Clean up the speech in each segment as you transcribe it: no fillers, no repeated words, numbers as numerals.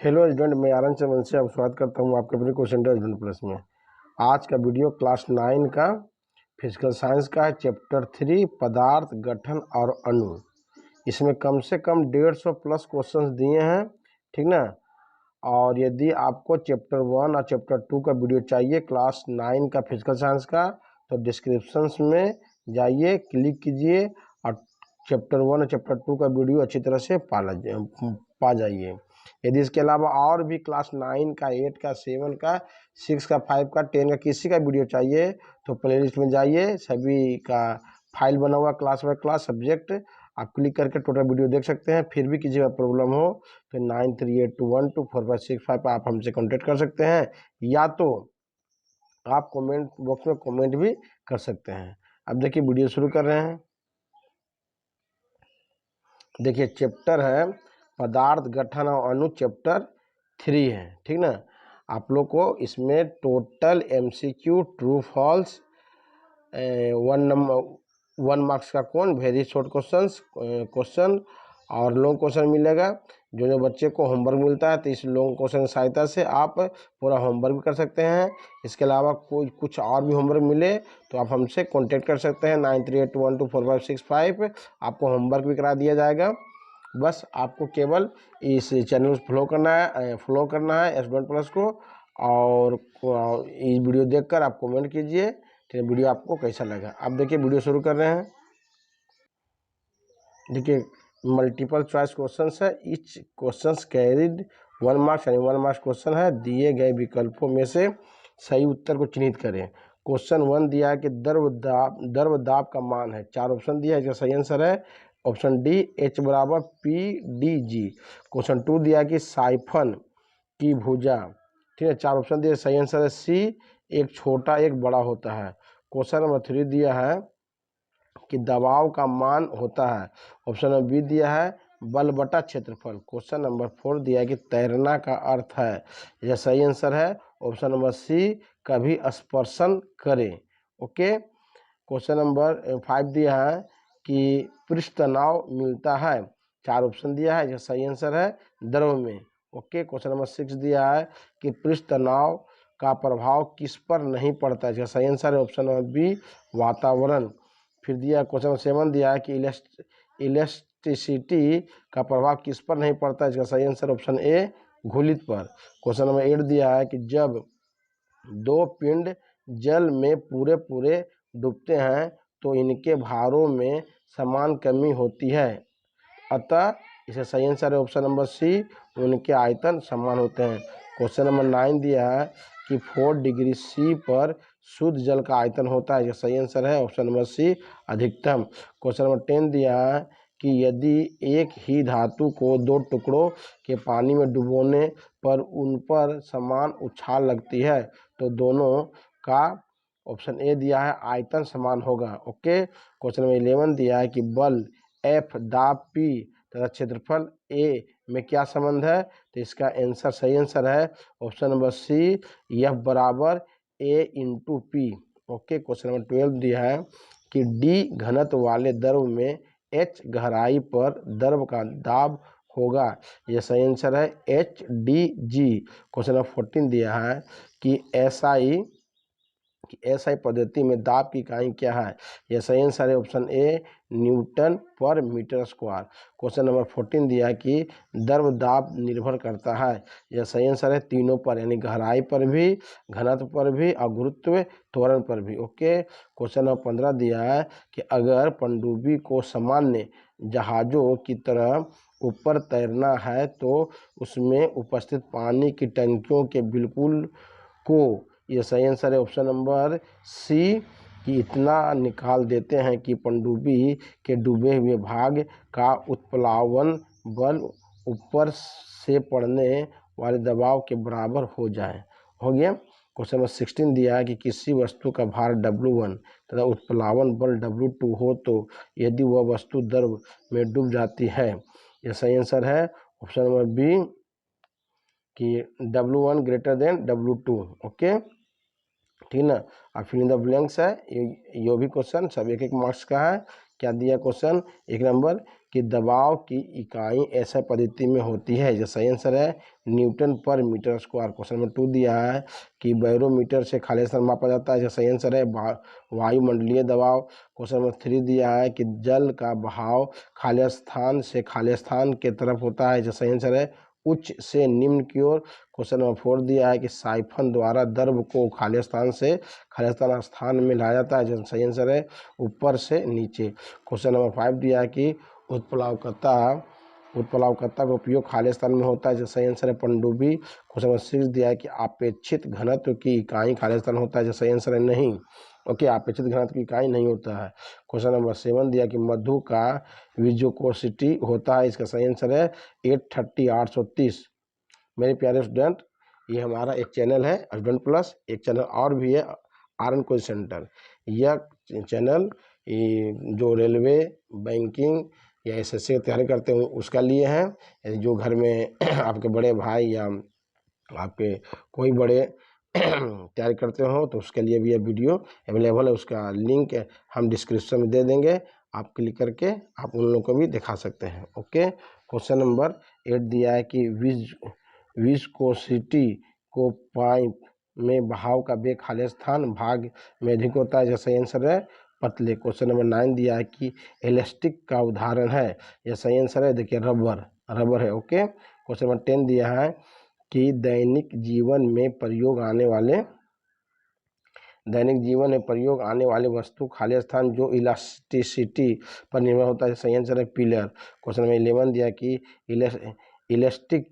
Hello student, मैं आनंद चंद्र से आप स्वागत करता हूं आपके अपने क्वेश्चन स्टूडेंट प्लस में। आज का वीडियो क्लास 9 का फिजिकल साइंस का है, चैप्टर 3 पदार्थ गठन और अणु। इसमें कम से कम 150 प्लस क्वेश्चंस दिए हैं, ठीक ना। और यदि आपको चैप्टर 1 और चैप्टर 2 का वीडियो चाहिए क्लास 9 का फिजिकल साइंस का, तो डिस्क्रिप्शन में जाइए, क्लिक कीजिए और चैप्टर 1 और चैप्टर 2 का वीडियो अच्छी तरह से पा जाइए। यदि इसके अलावा और भी क्लास 9 का, 8 का, 7 का, 6 का, 5 का, 10 का किसी का वीडियो चाहिए तो प्लेलिस्ट में जाइए, सभी का फाइल बना हुआ क्लास बाय क्लास सब्जेक्ट, आप क्लिक करके टोटल वीडियो देख सकते हैं। फिर भी किसी का प्रॉब्लम हो तो 9382124565 आप हमसे कॉन्टेक्ट कर सकते हैं, या तो आप कमेंट बॉक्स में कमेंट भी कर सकते हैं। अब देखिए वीडियो शुरू कर रहे हैं। देखिए चैप्टर है पदार्थ गठन और अणु, चैप्टर 3 है, ठीक ना। आप लोग को इसमें total MCQ true false 1 marks का कौन वेरी शॉर्ट क्वेश्चन और लॉन्ग क्वेश्चन मिलेगा। जो बच्चे को होमवर्क मिलता है तो इस लॉन्ग क्वेश्चन की सहायता से आप पूरा होमवर्क भी कर सकते हैं। इसके अलावा कोई कुछ और भी होमवर्क मिले तो आप हमसे कांटेक्ट कर सकते हैं 9382124565। आपको होमवर्क भी करा दिया जाएगा। बस आपको केवल इस चैनल को फॉलो करना है स्टूडेंट प्लस को, और इस वीडियो देखकर आप कमेंट कीजिए कि वीडियो आपको कैसा लगा। अब देखिए वीडियो शुरू कर रहे हैं। देखिए मल्टीपल चॉइस क्वेश्चन है, ईच क्वेश्चन कैरिड 1 मार्क्स यानी 1 मार्क्स क्वेश्चन है। दिए गए विकल्पों में से सही उत्तर को चिन्हित करें। क्वेश्चन 1 दिया है कि द्रव दाब का मान है। 4 ऑप्शन दिया है, इसका सही आंसर है ऑप्शन डी, H बराबर PdG। क्वेश्चन 2 दिया है कि साइफन की भुजा, ठीक है, 4 ऑप्शन दिए, सही आंसर है C, एक छोटा एक बड़ा होता है। क्वेश्चन नंबर 3 दिया है कि दबाव का मान होता है। ऑप्शन नंबर बी दिया है बल बटा क्षेत्रफल। क्वेश्चन नंबर 4 दिया है कि तैरना का अर्थ है। यह सही आंसर है ऑप्शन नंबर सी, कभी स्पर्शन करें। ओके। क्वेश्चन नंबर 5 दिया है कि पृष्ठ तनाव मिलता है। 4 ऑप्शन दिया है, यह सही आंसर है द्रव में। ओके। क्वेश्चन नंबर 6 दिया है कि पृष्ठ तनाव का प्रभाव किस पर नहीं पड़ता है। सही आंसर है ऑप्शन नंबर बी, वातावरण। फिर दिया क्वेश्चन नंबर 7 दिया है कि इलेक्ट्रिसिटी का प्रभाव किस पर नहीं पड़ता है। इसका सही आंसर ऑप्शन ए, घुलित पर। क्वेश्चन नंबर 8 दिया है कि जब दो पिंड जल में पूरे पूरे डूबते हैं तो इनके भारों में समान कमी होती है, अतः इसका सही आंसर है ऑप्शन नंबर सी, उनके आयतन समान होते हैं। क्वेश्चन नंबर 9 दिया है कि 4 डिग्री C पर शुद्ध जल का आयतन होता है। यह सही आंसर है ऑप्शन नंबर सी, अधिकतम। क्वेश्चन नंबर 10 दिया है कि यदि एक ही धातु को 2 टुकड़ों के पानी में डुबोने पर उन पर समान उछाल लगती है तो दोनों का ऑप्शन ए दिया है आयतन समान होगा। ओके। क्वेश्चन नंबर 11 दिया है कि बल F, दाब P तथा क्षेत्रफल A में क्या संबंध है। तो इसका आंसर, सही आंसर है ऑप्शन नंबर सी, F बराबर A into P। Okay. Question number 12 दिया है कि D घनत्व वाले द्रव में H गहराई पर द्रव का दाब होगा। यह सही आंसर है HdG। क्वेश्चन नंबर 14 दिया है कि SI पद्धति में दाब की इकाई क्या है। यह सही आंसर है ऑप्शन ए, न्यूटन पर मीटर स्क्वायर। क्वेश्चन नंबर 14 दिया है कि द्रव दाब निर्भर करता है। यह सही आंसर है तीनों पर, यानी गहराई पर भी, घनत्व पर भी और गुरुत्व त्वरण पर भी। ओके। क्वेश्चन नंबर 15 दिया है कि अगर पनडुब्बी को सामान्य जहाज़ों की तरह ऊपर तैरना है तो उसमें उपस्थित पानी की टंकियों के बिल्कुल को, यह सही आंसर है ऑप्शन नंबर सी, कि इतना निकाल देते हैं कि पनडुब्बी के डूबे हुए भाग का उत्प्लावन बल ऊपर से पड़ने वाले दबाव के बराबर हो जाए। हो गया। क्वेश्चन नंबर 16 दिया है कि किसी वस्तु का भार W1 तथा उत्प्लावन बल W2 हो तो यदि वह वस्तु द्रव में डूब जाती है। यह सही आंसर है ऑप्शन नंबर बी, कि W1 greater than W2। Okay, ठीक ना। और फिल इन द ब्लैंक्स है, ये भी क्वेश्चन सब 1-1 मार्क्स का है। क्या दिया क्वेश्चन 1 नंबर कि दबाव की इकाई ऐसा पद्धति में होती है। जो सही आंसर है न्यूटन पर मीटर स्क्वायर। क्वेश्चन नंबर 2 दिया है कि बैरोमीटर से खाली स्थान मापा जाता है। जो सही आंसर है वायुमंडलीय दबाव। क्वेश्चन नंबर 3 दिया है कि जल का बहाव खाली स्थान से खाली स्थान के तरफ होता है। जो सही आंसर है उच्च से निम्न की ओर। क्वेश्चन नंबर 4 दिया है कि साइफन द्वारा द्रव को खाली स्थान से खाली स्थान में लाया जाता है। जो सही आंसर है ऊपर से नीचे। क्वेश्चन नंबर 5 दिया है कि उत्प्लावकता का उपयोग खाली स्थान में होता है। जो सही आंसर है पनडुब्बी। क्वेश्चन नंबर 6 दिया है कि अपेक्षित घनत्व की इकाई खाली स्थान होता है। जो सही आंसर है नहीं। ओके, अपेक्षित घनत्व की इकाई नहीं होता है। क्वेश्चन नंबर 7 दिया कि मधु का विस्कोसिटी होता है। इसका सही आंसर है 830। मेरे प्यारे स्टूडेंट, ये हमारा एक चैनल है स्टूडेंट प्लस, एक चैनल और भी है आर एन कोचिंग सेंटर। यह चैनल जो रेलवे, बैंकिंग या एसएससी की तैयारी करते हो उसका लिए हैं। जो घर में आपके बड़े भाई या आपके कोई बड़े तैयारी करते हो तो उसके लिए भी यह वीडियो अवेलेबल है। उसका लिंक हम डिस्क्रिप्शन में दे देंगे, आप क्लिक करके आप उन लोगों को भी दिखा सकते हैं। ओके, क्वेश्चन नंबर 8 दिया है कि विस्कोसिटी को पाइप में बहाव का वेग खाली स्थान भाग में अधिक होता है। जैसा आंसर है पतले। क्वेश्चन नंबर 9 दिया है कि इलास्टिक का उदाहरण है। यह सही आंसर है देखिए रबर है। ओके, क्वेश्चन नंबर 10 दिया है कि दैनिक जीवन में प्रयोग आने वाले वस्तु खाली स्थान जो इलास्टिसिटी पर निर्भर होता है। सही आंसर है पिलर। क्वेश्चन नंबर 11 दिया कि इलास्टिक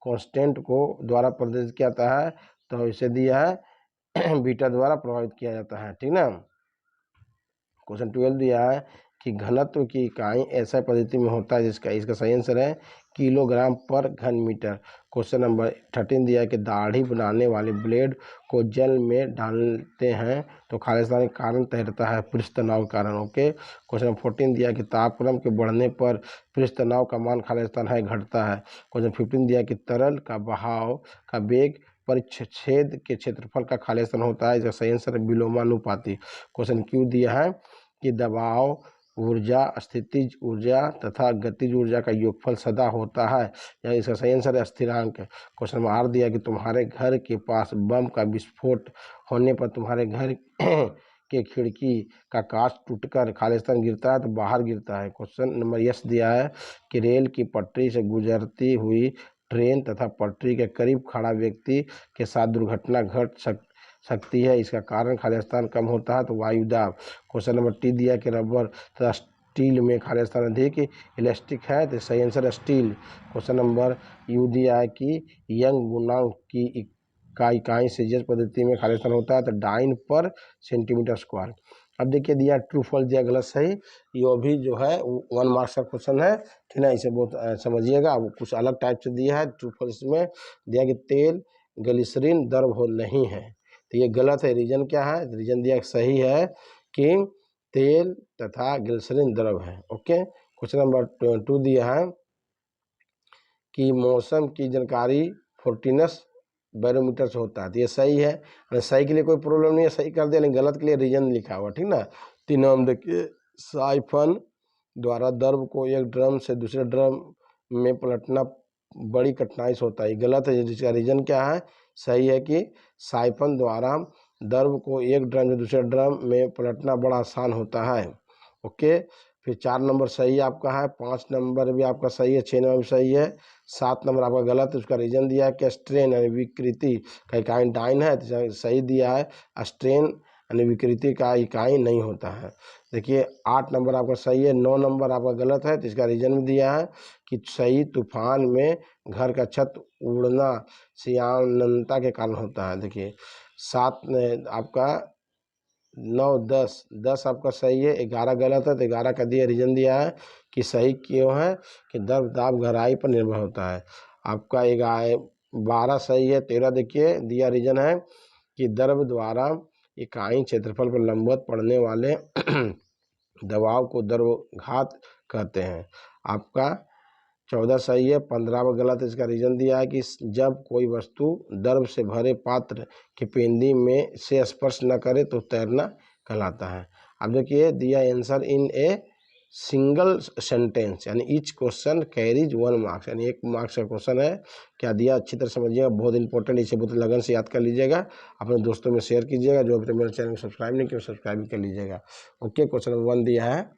कांस्टेंट को द्वारा प्रदर्शित किया जाता है। तो इसे दिया है बीटा द्वारा प्रभावित किया जाता है, ठीक ना। क्वेश्चन 12 दिया है कि घनत्व की इकाई ऐसा पद्धति में होता है इसका सही आंसर है किलोग्राम पर घन मीटर। क्वेश्चन नंबर 13 दिया है कि दाढ़ी बनाने वाले ब्लेड को जल में डालते हैं तो खाली स्थान के कारण तैरता है पृष्ठ तनाव के कारण। ओके, क्वेश्चन नंबर 14 दिया कि तापक्रम के बढ़ने पर पृष्ठ तनाव का मान खाली स्थान है घटता है। क्वेश्चन 15 दिया कि तरल का बहाव का वेग परिच्छेद के क्षेत्रफल का खाली स्थान होता है। इसका सही आंसर है विलोमानुपाती। क्वेश्चन क्यू दिया है कि दबाव ऊर्जा, स्थितिज ऊर्जा तथा गतिज ऊर्जा का योगफल सदा होता है। या इसका सही आंसर है स्थिरांक। क्वेश्चन नंबर 8 दिया कि तुम्हारे घर के पास बम का विस्फोट होने पर तुम्हारे घर के खिड़की का कांच टूटकर खाली स्थान गिरता है तो बाहर गिरता है। क्वेश्चन नंबर यस दिया है कि रेल की पटरी से गुजरती हुई ट्रेन तथा पटरी के करीब खड़ा व्यक्ति के साथ दुर्घटना घट सकती है। इसका कारण खाली स्थान कम होता है तो वायुदाब। क्वेश्चन नंबर टी दिया कि रबर तथा स्टील में खाली स्थान अधिक इलास्टिक है तो सही आंसर है स्टील। क्वेश्चन नंबर यू दिया है कि यंग गुणांक की इकाई सेल्सियस पद्धति में खाली स्थान होता है तो डाइन पर सेंटीमीटर स्क्वायर। अब देखिए दिया ट्रू फॉल्स दिया गलत सही। ये भी जो है 1 मार्क्स का क्वेश्चन है, ठीक है। इसे बहुत समझिएगा, वो कुछ अलग टाइप से दिया है। ट्रू फॉल्स में दिया कि तेल ग्लिसरीन द्रव नहीं है तो ये गलत है। रीजन क्या है? रीजन दिया सही है कि तेल तथा ग्लिसरीन द्रव है। ओके, क्वेश्चन नंबर 2 दिया है कि मौसम की जानकारी फोर्टिनस बैरोमीटर से होता है तो ये सही है। सही के लिए कोई प्रॉब्लम नहीं है, सही कर दिया, लेकिन गलत के लिए रीजन लिखा हुआ, ठीक ना। 3 नंबर देखिए साइफन द्वारा द्रव को एक ड्रम से दूसरे ड्रम में पलटना बड़ी कठिनाई से होता है, गलत है। जिसका रीजन क्या है? सही है कि साइफन द्वारा द्रव को एक ड्रम से दूसरे ड्रम में पलटना बड़ा आसान होता है। ओके, फिर 4 नंबर सही आपका है, 5 नंबर भी आपका सही है, 6 नंबर भी सही है, 7 नंबर आपका गलत है। उसका रीजन दिया है कि स्ट्रेन यानी विकृति का इकाई डाइन है तो सही दिया है स्ट्रेन यानी विकृति का इकाई नहीं होता है। देखिए 8 नंबर आपका सही है, 9 नंबर आपका गलत है तो इसका रीजन भी दिया है कि सही तूफान में घर का छत उड़ना सियानता के कारण होता है। देखिए 7 आपका 9 10 आपका सही है, 11 गलत है तो 11 का दिया रीजन दिया है कि सही क्यों है कि द्रव दाब गहराई पर निर्भर होता है। आपका 12 सही है, 13 देखिए दिया रीजन है कि द्रव द्वारा इकाई क्षेत्रफल पर लंबवत पड़ने वाले दबाव को द्रवघात कहते हैं। आपका 14 सही है, 15 में गलत है। इसका रीजन दिया है कि जब कोई वस्तु द्रव से भरे पात्र की पेंदी में से स्पर्श न करे तो तैरना कहलाता है। अब देखिए दिया answer in a single sentence, यानी ईच क्वेश्चन कैरीज 1 मार्क्स, यानी 1 मार्क्स का क्वेश्चन है। क्या दिया, अच्छी तरह समझिएगा, बहुत इंपॉर्टेंट, इसे बहुत लगन से याद कर लीजिएगा, अपने दोस्तों में शेयर कीजिएगा, जो अभी तक मेरे चैनल को सब्सक्राइब नहीं किया सब्सक्राइब भी कर लीजिएगा। ओके, क्वेश्चन नंबर 1 दिया है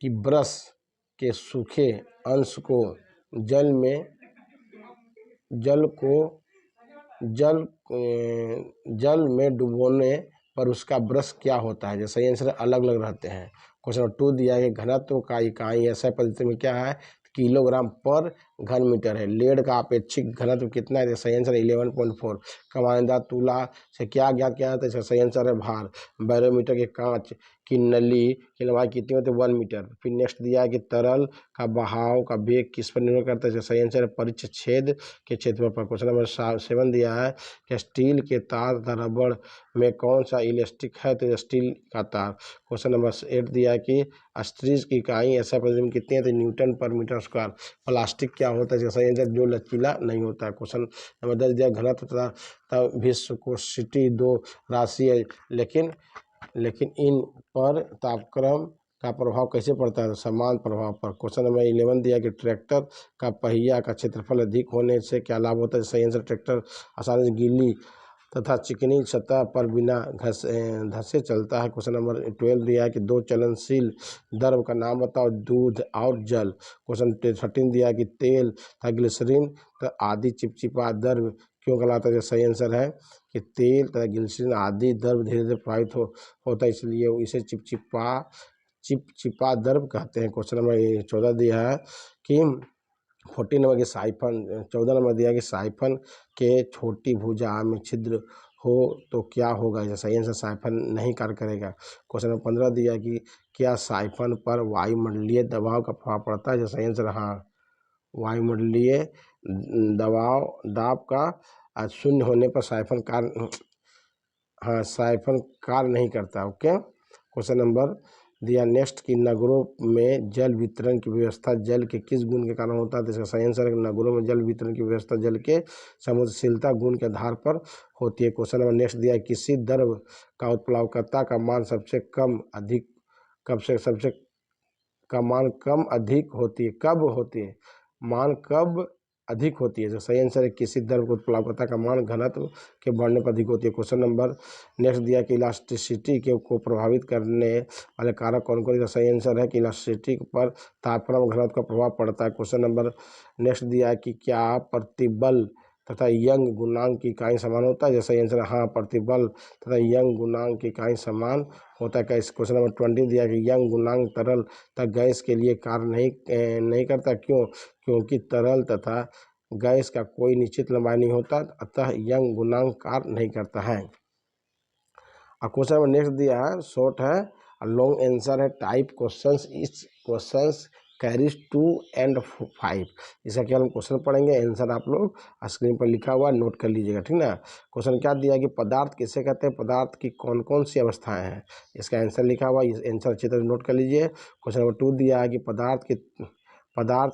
कि ब्रश के सूखे अंश को जल में जल में डुबोने पर उसका ब्रश क्या होता है। जैसे सही आंसर अलग अलग रहते हैं। क्वेश्चन नंबर 2 दिया है घनत्व का इकाई ऐसा पद्धति में क्या है, किलोग्राम पर घन मीटर है। लेड का अपेक्षिक घनत्व कितना है, सही आंसर 11.4। कमानदार तुला से क्या ज्ञात किया जाता है, सही आंसर है भार। बैरोमीटर के कांच की नली की लंबाई कितनी होती है, 1 मीटर। फिर नेक्स्ट दिया है कि तरल का बहाव का वेग किस पर निर्भर करता है, सही आंसर है परिच्छेद के क्षेत्रफल पर। क्वेश्चन नंबर 7 दिया है कि स्टील के तार तथा रबड़ में कौन सा इलास्टिक है, तो स्टील का तार। क्वेश्चन नंबर 8 दिया है कि अस्त्रीज की इकाई ऐसा पद्धति में कितनी है, तो न्यूटन पर मीटर स्क्वायर। प्लास्टिक क्या होता है, सही आंसर जो लचीला नहीं होता है। क्वेश्चन नंबर 10 दिया घनत्व तथा विस्कोसिटी 2 राशि है, लेकिन इन पर तापक्रम का प्रभाव कैसे पड़ता है, तो समान प्रभाव पर। क्वेश्चन नंबर 11 दिया कि ट्रैक्टर का पहिया का क्षेत्रफल अधिक होने से क्या लाभ होता है, सही आंसर ट्रैक्टर आसानी से गीली तथा चिकनी सतह पर बिना धंसे चलता है। क्वेश्चन नंबर 12 दिया है कि दो चलनशील द्रव का नाम बताओ, दूध और जल। क्वेश्चन 13 दिया है कि तेल तथा ग्लिसरीन आदि चिपचिपा द्रव क्यों कहलाता है, सही आंसर है कि तेल तथा ग्लिसरीन आदि द्रव धीरे धीरे प्रभावित होता है, इसलिए इसे चिपचिपा द्रव कहते हैं। क्वेश्चन नंबर 14 दिया है कि 14 नंबर के साइफन 14 नंबर दिया कि साइफन के छोटी भुजा में छिद्र हो तो क्या होगा, जैसा सही आंसर साइफन नहीं कार्य करेगा। क्वेश्चन नंबर 15 दिया कि क्या साइफन पर वायुमंडलीय दबाव का प्रभाव पड़ता है, जैसा सही आंसर हाँ, वायुमंडलीय दाब का शून्य होने पर साइफन कार्य नहीं करता। ओके, क्वेश्चन नंबर दिया नेक्स्ट कि नगरों में जल वितरण की व्यवस्था जल के किस गुण के कारण होता है, तो इसका सही आंसर है नगरों में जल वितरण की व्यवस्था जल के समुद्रशीलता गुण के आधार पर होती है। क्वेश्चन नंबर नेक्स्ट दिया किसी द्रव का उत्प्लावकता का मान सबसे कम अधिक सबसे का मान कम अधिक होती है, कब होती है, मान कब अधिक होती है, जो सही आंसर है किसी द्रव को उत्प्लावकता का मान घनत्व के बढ़ने पर अधिक होती है। क्वेश्चन नंबर नेक्स्ट दिया कि इलास्टिसिटी को प्रभावित करने वाले कारक कौन कौन, सही आंसर है कि इलास्टिसिटी पर तापक्रम घनत्व का प्रभाव पड़ता है। क्वेश्चन नंबर नेक्स्ट दिया है कि क्या प्रतिबल तथा यंग गुणांक की इकाई समान होता है, जैसा आंसर हाँ, प्रतिबल तथा यंग गुणांक की इकाई समान होता है। क्वेश्चन नंबर 20 दिया कि यंग गुणांक तरल तथा गैस के लिए कार्य नहीं करता, क्यों, क्योंकि तरल तथा गैस का कोई निश्चित लंबाई नहीं होता, अतः यंग गुणांक कार्य नहीं करता है। और क्वेश्चन नंबर नेक्स्ट दिया है, शॉर्ट है लॉन्ग आंसर है टाइप क्वेश्चंस, इस क्वेश्चंस कैरीज 2 and 5। इसका क्या हम क्वेश्चन पढ़ेंगे, आंसर आप लोग स्क्रीन पर लिखा हुआ नोट कर लीजिएगा, ठीक ना। क्वेश्चन क्या दिया कि पदार्थ किसे कहते हैं, पदार्थ की कौन कौन सी अवस्थाएं हैं, इसका आंसर लिखा हुआ, इस आंसर अच्छी तरह नोट कर लीजिए। क्वेश्चन नंबर 2 दिया है कि पदार्थ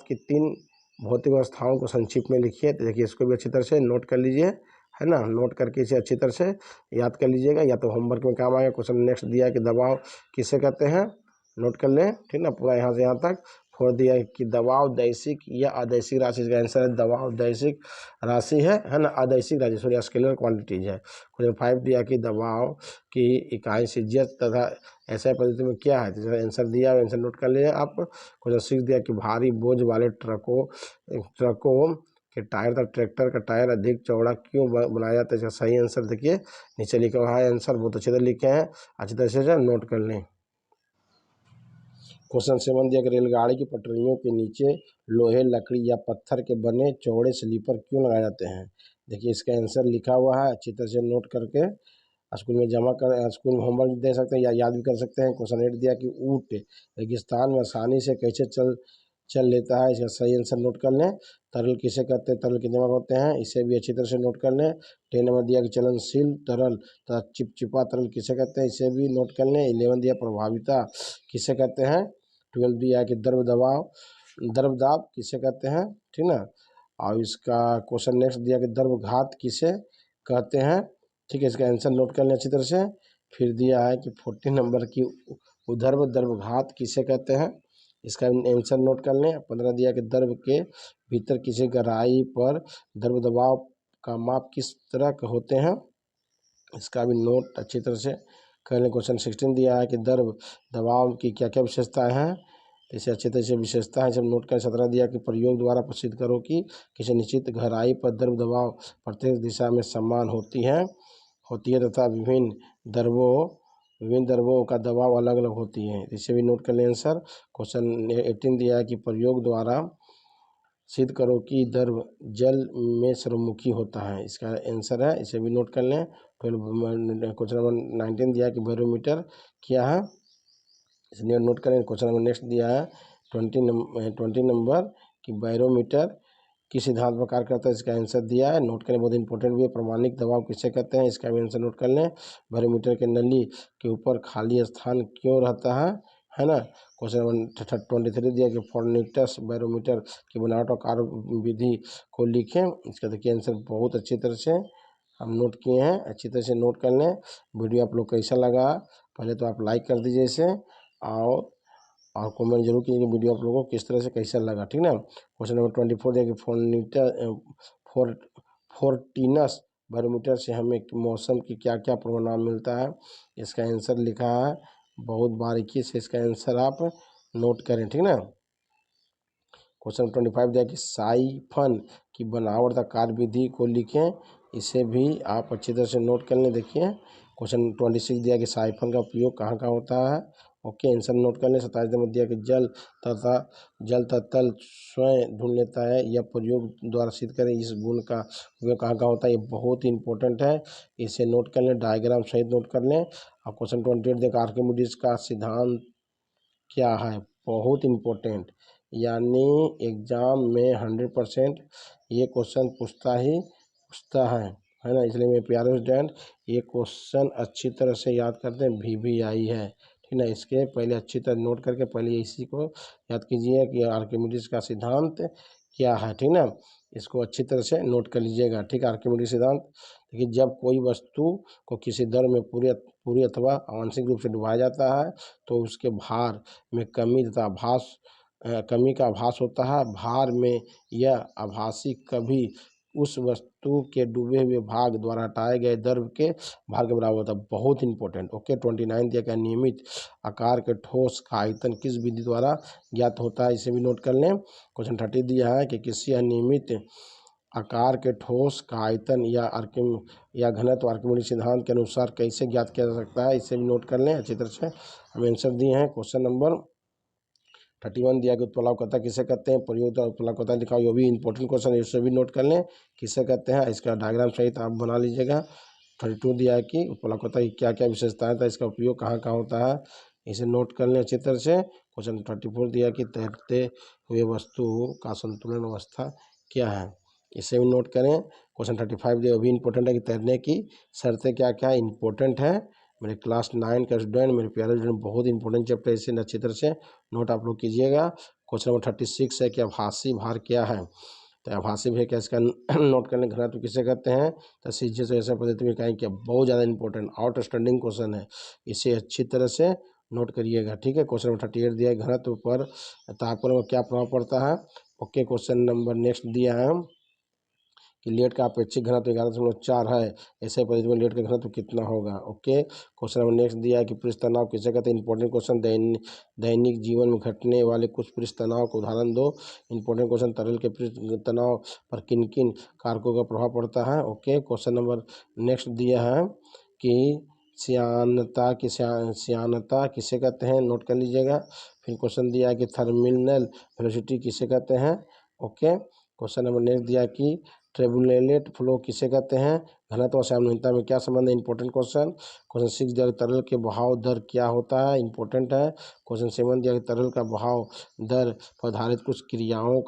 की 3 भौतिक अवस्थाओं को संक्षिप्त में लिखिए, तो देखिए इसको भी अच्छी तरह से नोट कर लीजिए, है ना, नोट करके इसे अच्छी तरह से याद कर लीजिएगा, या तो होमवर्क में काम आएगा। क्वेश्चन नेक्स्ट दिया कि दबाव किसे कहते हैं, नोट कर लें, ठीक ना, पूरा यहाँ से यहाँ तक। 4 दिया कि दबाव दैशिक या अदैशिक राशि, इसका आंसर है दबाव दैशिक राशि है ना, अदैशिक राशि सॉरी स्केलर क्वांटिटीज है। क्वेश्चन 5 दिया कि दबाव की इकाई सेल्सियस तथा ऐसा पद्धति में क्या है, तो आंसर दिया, आंसर नोट कर लिए आप। क्वेश्चन 6 दिया कि भारी बोझ वाले ट्रकों कि टायर तथा ट्रैक्टर का टायर अधिक चौड़ा क्यों बनाया जाता है, इसका सही आंसर देखिए नीचे लिखा हुआ है, आंसर बहुत अच्छी तरह लिखे हैं, अच्छी तरह से नोट कर लें। क्वेश्चन 7 दिया कि रेलगाड़ी की पटरियों के नीचे लोहे लकड़ी या पत्थर के बने चौड़े स्लीपर क्यों लगाए जाते हैं, देखिए इसका आंसर लिखा हुआ है, अच्छी तरह से नोट करके स्कूल में स्कूल में होमवर्क दे सकते हैं या याद भी कर सकते हैं। क्वेश्चन 8 दिया कि ऊँट रेगिस्तान में आसानी से कैसे चल लेता है, इसका सही आंसर नोट कर लें। तरल किसे कहते हैं, तरल कितने भाग होते हैं, इसे भी अच्छी तरह से नोट कर लें। 10 नंबर दिया कि चलनशील तरल तथा चिपचिपा तरल किसे कहते हैं, इसे भी नोट कर लें। 11 दिया प्रभाविता किसे कहते हैं। 12 दिया कि द्रव दाब किसे कहते हैं, ठीक ना। और इसका क्वेश्चन नेक्स्ट दिया कि द्रवघात किसे कहते हैं, ठीक है, इसका आंसर नोट कर लें अच्छी तरह से। फिर दिया है कि 14 नंबर की ऊर्ध्व द्रवघात किसे कहते हैं, इसका आंसर नोट कर लें। 15 दिया कि द्रव के भीतर किसी गहराई पर द्रव दबाव का माप किस तरह के होते हैं, इसका भी नोट अच्छी तरह से कर लें। क्वेश्चन 16 दिया है कि द्रव दबाव की क्या क्या विशेषताएं हैं, तो इसे अच्छी तरह से विशेषताएं जब नोट करें। 17 दिया कि प्रयोग द्वारा प्रसिद्ध करो कि किसी निश्चित गहराई पर द्रव दबाव प्रत्येक दिशा में समान होती है तथा विभिन्न द्रवों का दबाव अलग अलग होती है, इसे भी नोट कर लें आंसर। क्वेश्चन 18 दिया है कि प्रयोग द्वारा सिद्ध करो कि द्रव जल में सर्वमुखी होता है, इसका आंसर है, इसे भी नोट कर लें। क्वेश्चन नंबर 19 दिया है कि बैरोमीटर क्या है, इसे नोट करें। क्वेश्चन नंबर नेक्स्ट दिया है 20 नंबर कि बैरोमीटर किस सिद्धांत पर कार्य करता है, इसका आंसर दिया है, नोट करें। बहुत इंपॉर्टेंट भी है। प्रमाणिक दबाव किसे कहते हैं, इसका भी आंसर नोट कर लें। बैरोमीटर के नली के ऊपर खाली स्थान क्यों रहता है ना। क्वेश्चन नंबर 23 दिया कि फोर्निटस बैरोमीटर की बनावट और कार्य विधि को लिखें, इसका देखिए आंसर बहुत अच्छी तरह से हम नोट किए हैं, अच्छी तरह से नोट कर लें। वीडियो आप लोग कैसा लगा, पहले तो आप लाइक कर दीजिए इसे, और कमेंट जरूर कीजिए वीडियो आप लोगों को किस तरह से कैसा लगा, ठीक ना। क्वेश्चन नंबर 24 दिया कि फोर्टिनस बैरोमीटर से हमें मौसम की क्या क्या परिणाम मिलता है, इसका आंसर लिखा है, बहुत बारीकी से इसका आंसर आप नोट करें, ठीक ना। क्वेश्चन 25 दिया कि साइफन की बनावट तथा कार्य विधि को लिखें, इसे भी आप अच्छी तरह से नोट कर लें। देखिए क्वेश्चन 26 दिया कि साइफन का उपयोग कहाँ कहाँ होता है, ओके आंसर नोट कर लें। 27 नंबर दिया कि जल तथा तल स्वयं ढूंढ लेता है, यह प्रयोग द्वारा सिद्ध करें, इस गुण का उपयोग कहाँ कहाँ होता है, ये बहुत ही इंपॉर्टेंट है, इसे नोट कर लें, डायग्राम सहित नोट कर लें। और क्वेश्चन 28 देखा आर्किमिडीज का सिद्धांत क्या है, बहुत इंपॉर्टेंट, यानी एग्जाम में 100% ये क्वेश्चन पूछता है ना, इसलिए मेरे प्यारे स्टूडेंट ये क्वेश्चन अच्छी तरह से याद करते हैं, भी आई है, ठीक ना। इसके पहले अच्छी तरह नोट करके पहले इसी को याद कीजिए कि आर्किमिडीज का सिद्धांत क्या है, ठीक ना, इसको अच्छी तरह से नोट कर लीजिएगा, ठीक है। आर्किमिडीज सिद्धांत देखिए, जब कोई वस्तु को किसी दर में पूरी अथवा आंशिक रूप से डुबाया जाता है तो उसके भार में कमी का आभास होता है, भार में यह आभासी कभी उस वस्तु के डूबे हुए भाग द्वारा हटाए गए द्रव के भार के बराबर होता है, बहुत इंपॉर्टेंट, ओके। 29 दिया गया नियमित आकार के ठोस का आयतन किस विधि द्वारा ज्ञात होता है, इसे भी नोट कर लें। क्वेश्चन 30 दिया है कि किसी अनियमित आकार के ठोस का आयतन या घनत्व आर्किमिडीज सिद्धांत के अनुसार कैसे ज्ञात किया जा सकता है, इसे भी नोट कर लें, अच्छी तरह से हम आंसर दिए हैं। क्वेश्चन नंबर 31 दिया कि उत्प्लावकता किसे कहते हैं, प्रयोग द्वारा उत्प्लावकता लिखा, ये भी इंपॉर्टेंट क्वेश्चन है, इसे भी नोट कर लें, किसे कहते हैं, इसका डायग्राम सहित आप बना लीजिएगा। 32 दिया है कि उत्प्लावकता की क्या क्या विशेषताएं था, इसका उपयोग कहाँ कहाँ होता है, इसे नोट कर लें अच्छी तरह से। क्वेश्चन 34 दिया कि तैरते हुए वस्तु का संतुलन अवस्था क्या है, इसे भी नोट करें। क्वेश्चन 35 दिया भी इंपॉर्टेंट है कि तैरने की शर्तें क्या क्या इंपॉर्टेंट है, मेरे क्लास 9 का स्टूडेंट, मेरे प्यारे स्टूडेंट, बहुत इंपॉर्टेंट चैप्टर, इसे अच्छी तरह से नोट आप लोग कीजिएगा। क्वेश्चन नंबर 36 है कि आभासी भार क्या है, तो आभासी भार क्या, इसका नोट करने घनत्व किसे कहते हैं, तो सीधे से ऐसा पद्धति में कहें कि बहुत ज़्यादा इंपॉर्टेंट आउटस्टैंडिंग क्वेश्चन है, इसे अच्छी तरह से नोट करिएगा, ठीक है। क्वेश्चन नंबर 38 दिया है घनत्व पर तापमान में क्या प्रभाव पड़ता है, ओके। क्वेश्चन नंबर नेक्स्ट दिया है कि लेड का अपेक्षित घनत्व 11.4 है, ऐसे परिस्थिति में लेड का घनत्व कितना होगा, ओके। क्वेश्चन नंबर नेक्स्ट दिया है कि पृष्ठ तनाव किसे कहते हैं, इंपॉर्टेंट क्वेश्चन, दैनिक जीवन में घटने वाले कुछ पृष्ठ तनाव को उदाहरण दो, इंपॉर्टेंट क्वेश्चन, तरल के पृष्ठ तनाव पर किन किन कारकों का प्रभाव पड़ता है, ओके। क्वेश्चन नंबर नेक्स्ट दिया है कि श्यानता किसे कहते हैं, नोट कर लीजिएगा। फिर क्वेश्चन दिया है कि थर्मिनल वेलोसिटी किसे कहते हैं, ओके। क्वेश्चन नंबर नेक्स्ट दिया कि ट्रेबुलेट फ्लो किसे कहते हैं, घनत्व और साम्यान्यता में क्या संबंध है, इंपॉर्टेंट क्वेश्चन। क्वेश्चन 6 दिया तरल के बहाव दर क्या होता है, इंपॉर्टेंट है। क्वेश्चन 7 दिया तरल का बहाव दर पर आधारित कुछ क्रियाओं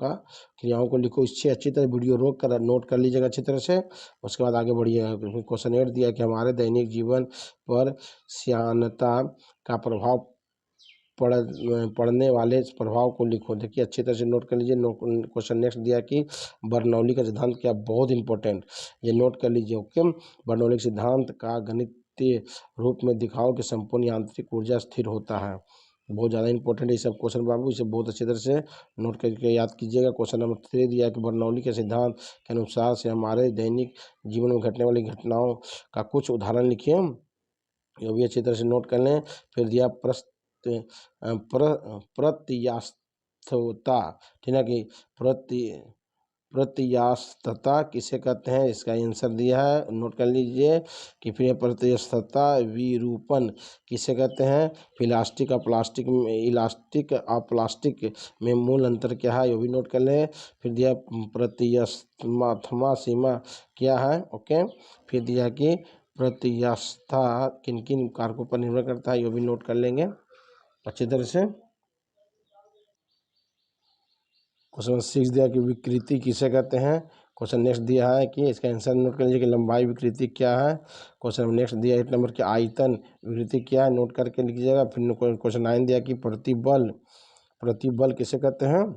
को लिखो, इससे अच्छी तरह वीडियो रोक कर नोट कर लीजिएगा अच्छी तरह से, उसके बाद आगे बढ़िएगा। क्वेश्चन 8 दिया कि हमारे दैनिक जीवन पर श्यानता का प्रभाव पड़ने वाले प्रभाव को लिखो, देखिए अच्छी तरह से नोट कर लीजिए। क्वेश्चन नेक्स्ट दिया कि बर्नौली का सिद्धांत क्या, बहुत इंपॉर्टेंट, ये नोट कर लीजिए, ओके। बर्नौली के सिद्धांत का गणितीय रूप में दिखाओ कि संपूर्ण यांत्रिक ऊर्जा स्थिर होता है, बहुत ज़्यादा इंपॉर्टेंट है ये सब क्वेश्चन बाबू, इसे बहुत अच्छी तरह से नोट करके याद कीजिएगा। क्वेश्चन नंबर 3 दिया कि बर्नौली के सिद्धांत के अनुसार से हमारे दैनिक जीवन में घटने वाली घटनाओं का कुछ उदाहरण लिखिए, ये भी अच्छी तरह से नोट कर लें। फिर दिया प्रत्यास्थता, ठीक है कि प्रत्यास्थता किसे कहते हैं, इसका आंसर दिया है, नोट कर लीजिए कि फिर प्रत्यास्थता विरूपण किसे कहते हैं, फिर इलास्टिक और प्लास्टिक में, इलास्टिक और प्लास्टिक में मूल अंतर क्या है, ये भी नोट कर लें। फिर दिया प्रत्यास्थता सीमा क्या है, ओके। फिर दिया कि प्रत्यास्थता किन किन कारकों पर निर्भर करता है, ये भी नोट कर लेंगे अच्छी तरह से। क्वेश्चन 6 दिया कि विकृति किसे कहते हैं। क्वेश्चन नेक्स्ट दिया है कि इसका आंसर नोट कर लीजिए कि लंबाई विकृति क्या है। क्वेश्चन नेक्स्ट दिया 8 नंबर के आयतन विकृति क्या है, नोट करके लिखिएगा। फिर क्वेश्चन 9 दिया कि प्रतिबल, प्रतिबल किसे कहते हैं।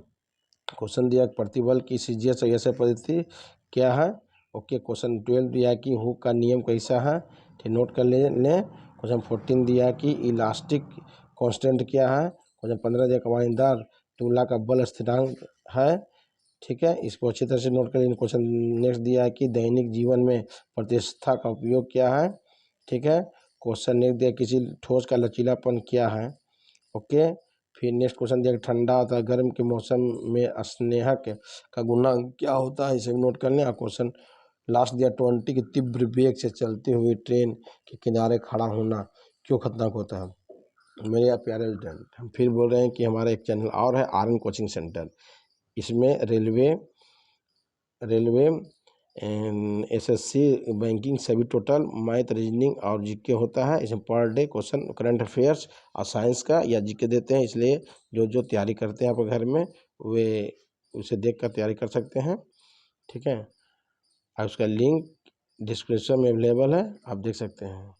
क्वेश्चन दिया प्रतिबल की सीजीएस ऐसे पद्धति क्या है, ओके। क्वेश्चन 12 दिया कि हुक का नियम कैसा है, ठीक, नोट कर लें। क्वेश्चन 14 दिया कि इलास्टिक कांस्टेंट क्या है। क्वेश्चन 15 दिया कमाईदार तुला का बल स्थिरांक है, ठीक है, इसको अच्छी तरह से नोट कर लें। क्वेश्चन नेक्स्ट दिया है कि दैनिक जीवन में प्रतिष्ठा का उपयोग क्या है, ठीक है। क्वेश्चन नेक्स्ट दिया किसी ठोस का लचीलापन क्या है, ओके। फिर नेक्स्ट क्वेश्चन दिया ठंडा तथा गर्म के मौसम में स्नेहक का गुणांक क्या होता है, इसे भी नोट कर लें। और क्वेश्चन लास्ट दिया 20 की तीव्र वेग से चलती हुई ट्रेन के किनारे खड़ा होना क्यों खतरनाक होता है। मेरे प्यारे स्टूडेंट, हम फिर बोल रहे हैं कि हमारा एक चैनल और है आर्यन कोचिंग सेंटर, इसमें रेलवे एसएससी बैंकिंग सभी टोटल मैथ रीजनिंग और जीके होता है। इसमें per day question current affairs और साइंस का या जीके देते हैं, इसलिए जो जो तैयारी करते हैं आप घर में वे उसे देख कर तैयारी कर सकते हैं, ठीक है। और उसका लिंक डिस्क्रिप्शन में अवेलेबल है, आप देख सकते हैं।